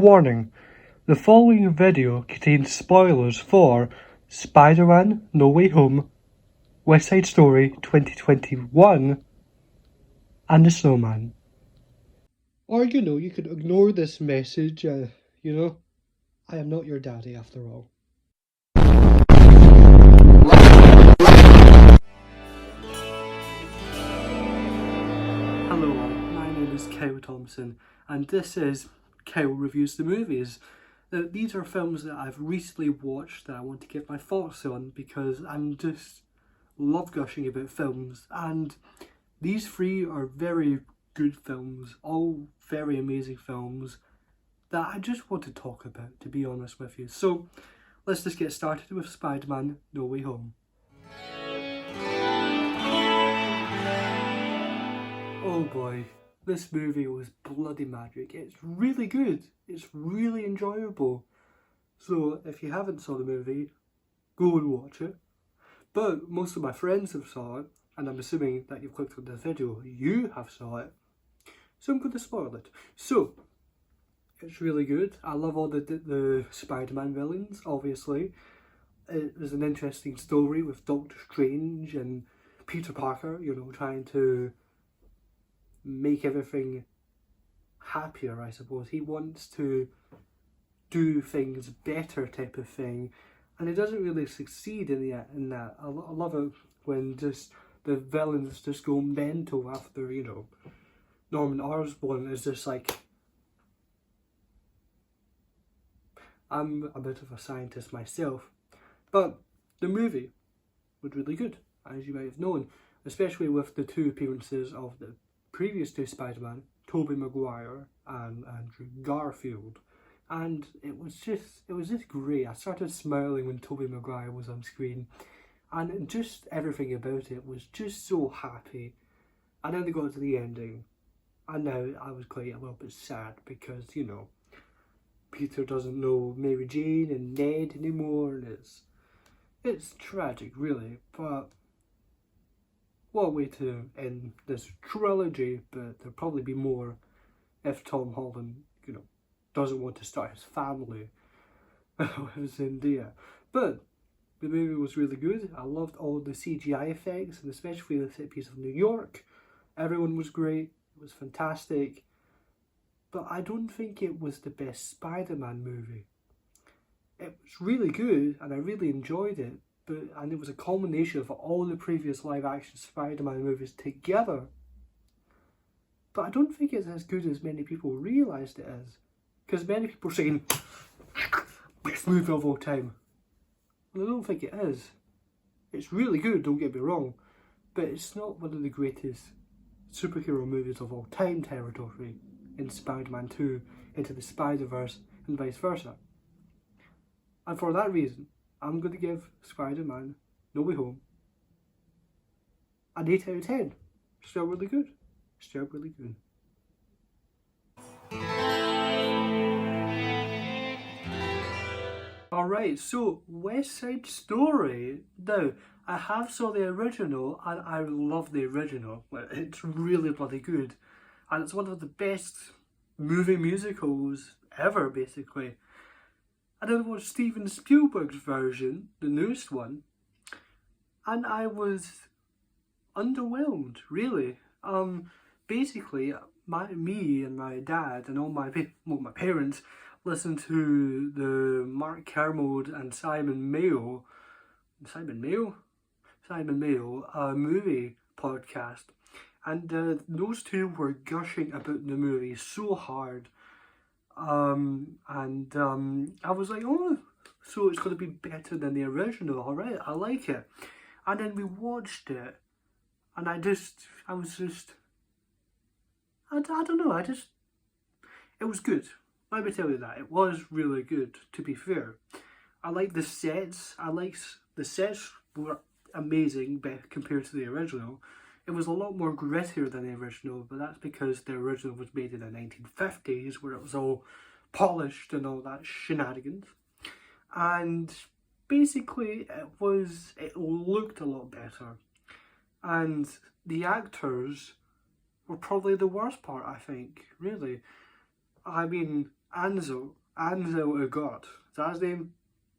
Warning: the following video contains spoilers for Spider-Man No Way Home, West Side Story 2021, and The Snowman. Or, you could ignore this message, I am not your daddy after all. Hello all, my name is Kyle Thompson, and this is Kyle Reviews the Movies. Now, these are films that I've recently watched that I want to give my thoughts on because I'm just love gushing about films, and these three are very good films, all very amazing films that I just want to talk about, to be honest with you. So let's just get started with Spider-Man No Way Home. Oh boy, this movie was bloody magic. It's really good. It's really enjoyable. So if you haven't saw the movie, go and watch it. But most of my friends have saw it, and I'm assuming that you've clicked on this video, you have saw it. So I'm going to spoil it. So, it's really good. I love all the Spider-Man villains, obviously. It was an interesting story with Doctor Strange and Peter Parker, trying to make everything happier, I suppose. He wants to do things better type of thing, and he doesn't really succeed in that. I love it when just the villains just go mental after, Norman Osborn is just like, I'm a bit of a scientist myself, but the movie was really good, as you might have known, especially with the two appearances of the previous two Spider-Man, Tobey Maguire and Andrew Garfield, and it was just great. I started smiling when Tobey Maguire was on screen, and just everything about it was just so happy. And then they got to the ending, and now I was quite a little bit sad because, Peter doesn't know Mary Jane and Ned anymore, and it's tragic, really. But what a way to end this trilogy, but there'll probably be more if Tom Holland, doesn't want to start his family with Zendaya. But the movie was really good. I loved all the CGI effects, and especially the set piece of New York. Everyone was great. It was fantastic. But I don't think it was the best Spider-Man movie. It was really good, and I really enjoyed it. And it was a culmination of all the previous live-action Spider-Man movies together. But I don't think it's as good as many people realised it is. Because many people are saying, best movie of all time. And I don't think it is. It's really good, don't get me wrong. But it's not one of the greatest superhero movies of all time territory in Spider-Man 2, Into the Spider-Verse, and vice versa. And for that reason, I'm going to give Spider-Man No Way Home an 8 out of 10. Still really good. Still really good. Alright, so West Side Story. Now, I have saw the original, and I love the original. It's really bloody good. And it's one of the best movie musicals ever, basically. I then watched Steven Spielberg's version, the newest one, and I was underwhelmed, really. Basically, me and my dad and all my parents listened to the Mark Kermode and Simon Mayo movie podcast, and those two were gushing about the movie so hard. I was like, oh, so it's going to be better than the original, alright, I like it. And then we watched it, and I don't know, it was good. Let me tell you that. It was really good, to be fair. I like the sets. The sets were amazing compared to the original. It was a lot more grittier than the original, but that's because the original was made in the 1950s, where it was all polished and all that shenanigans. And basically, it looked a lot better. And the actors were probably the worst part, I think, really. I mean, Ansel Elgort, is that his name?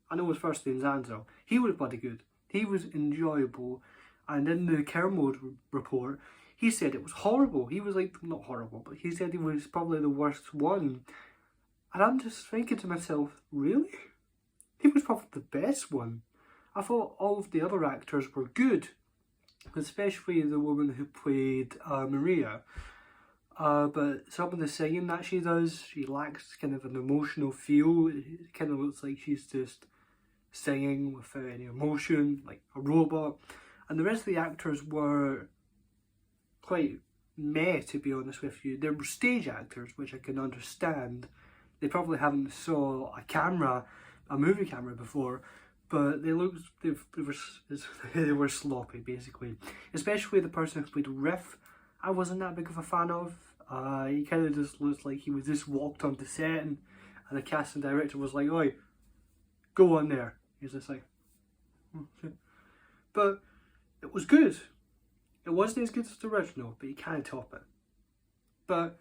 I know his first name's Ansel. He was bloody good. He was enjoyable. And in the Kermode report, he said it was horrible. He was like, not horrible, but he said he was probably the worst one. And I'm just thinking to myself, really? He was probably the best one. I thought all of the other actors were good, especially the woman who played Maria. But some of the singing that she does, she lacks kind of an emotional feel. It kind of looks like she's just singing without any emotion, like a robot. And the rest of the actors were quite meh, to be honest with you. They were stage actors, which I can understand. They probably haven't saw a movie camera before, but they were sloppy, basically. Especially the person who played Riff, I wasn't that big of a fan of. He kind of just looked like he was just walked onto set, and the casting director was like, "Oi, go on there." He's just like, okay. But it was good. It wasn't as good as the original, but you can't top it. But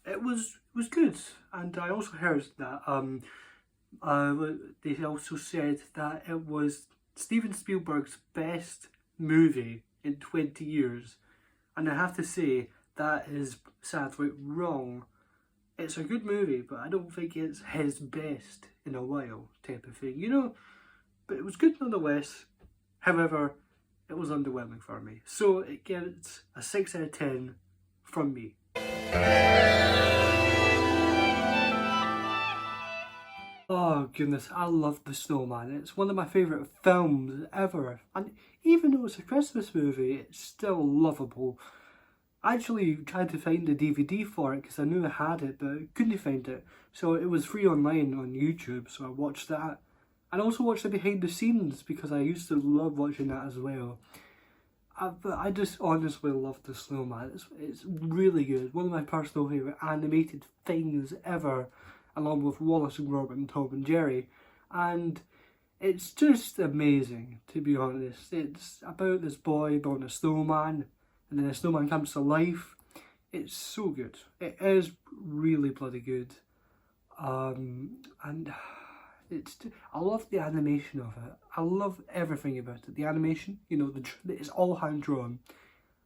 it was good, and I also heard that they also said that it was Steven Spielberg's best movie in 20 years, and I have to say that is sadly wrong. It's a good movie, but I don't think it's his best in a while, type of thing, you know. But it was good nonetheless. However, it was underwhelming for me, so it gets a 6 out of 10 from me. Oh goodness, I love The Snowman. It's one of my favourite films ever, and even though it's a Christmas movie, it's still lovable. I actually tried to find the DVD for it because I knew I had it, but couldn't find it. So it was free online on YouTube, so I watched that. And I also watched the behind the scenes because I used to love watching that as well. But I just honestly love The Snowman. It's really good. One of my personal favourite animated things ever, along with Wallace and Gromit and Tom and Jerry. And it's just amazing, to be honest. It's about this boy building a snowman, and then the snowman comes to life. It's so good. It is really bloody good. And I love the animation of it. I love everything about it. The animation, you know, it's all hand drawn.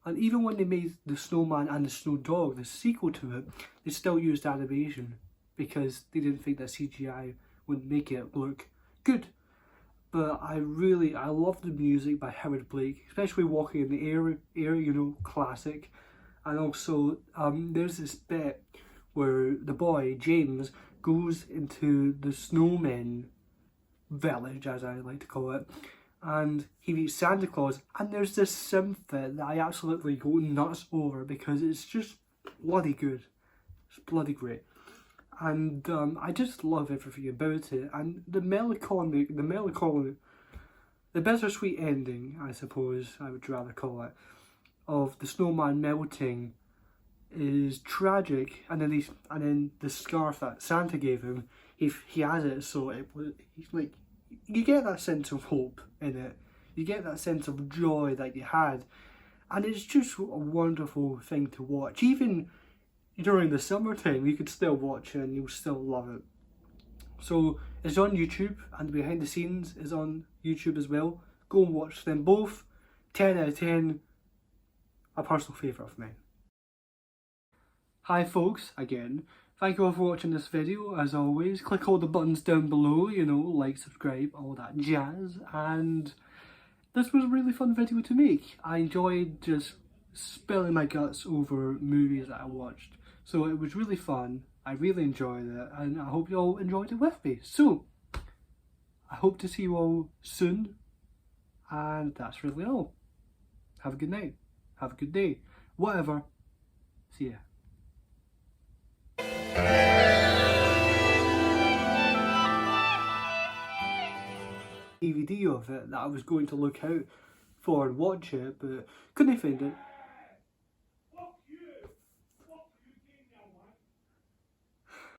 And even when they made The Snowman and the Snow Dog, the sequel to it, they still used animation because they didn't think that CGI would make it look good. But I love the music by Howard Blake, especially Walking in the Air, you know, classic. And also, there's this bit where the boy, James, goes into the snowman village, as I like to call it, and he meets Santa Claus, and there's this synth that I absolutely go nuts over because it's just bloody good. It's bloody great. And I just love everything about it, and the bittersweet ending, I suppose I would rather call it, of the snowman melting is tragic, and then the scarf that Santa gave him, he has it, so he's like, you get that sense of hope in it, you get that sense of joy that you had, and it's just a wonderful thing to watch. Even during the summertime, you could still watch it and you'll still love it. So it's on YouTube, and behind the scenes is on YouTube as well. Go and watch them both. 10 out of 10, a personal favourite of mine. Hi folks, again. Thank you all for watching this video. As always, click all the buttons down below, you know, like, subscribe, all that jazz. And this was a really fun video to make. I enjoyed just spilling my guts over movies that I watched. So it was really fun. I really enjoyed it, and I hope you all enjoyed it with me. So, I hope to see you all soon. And that's really all. Have a good night. Have a good day. Whatever. See ya. DVD of it that I was going to look out for and watch it, but couldn't find it.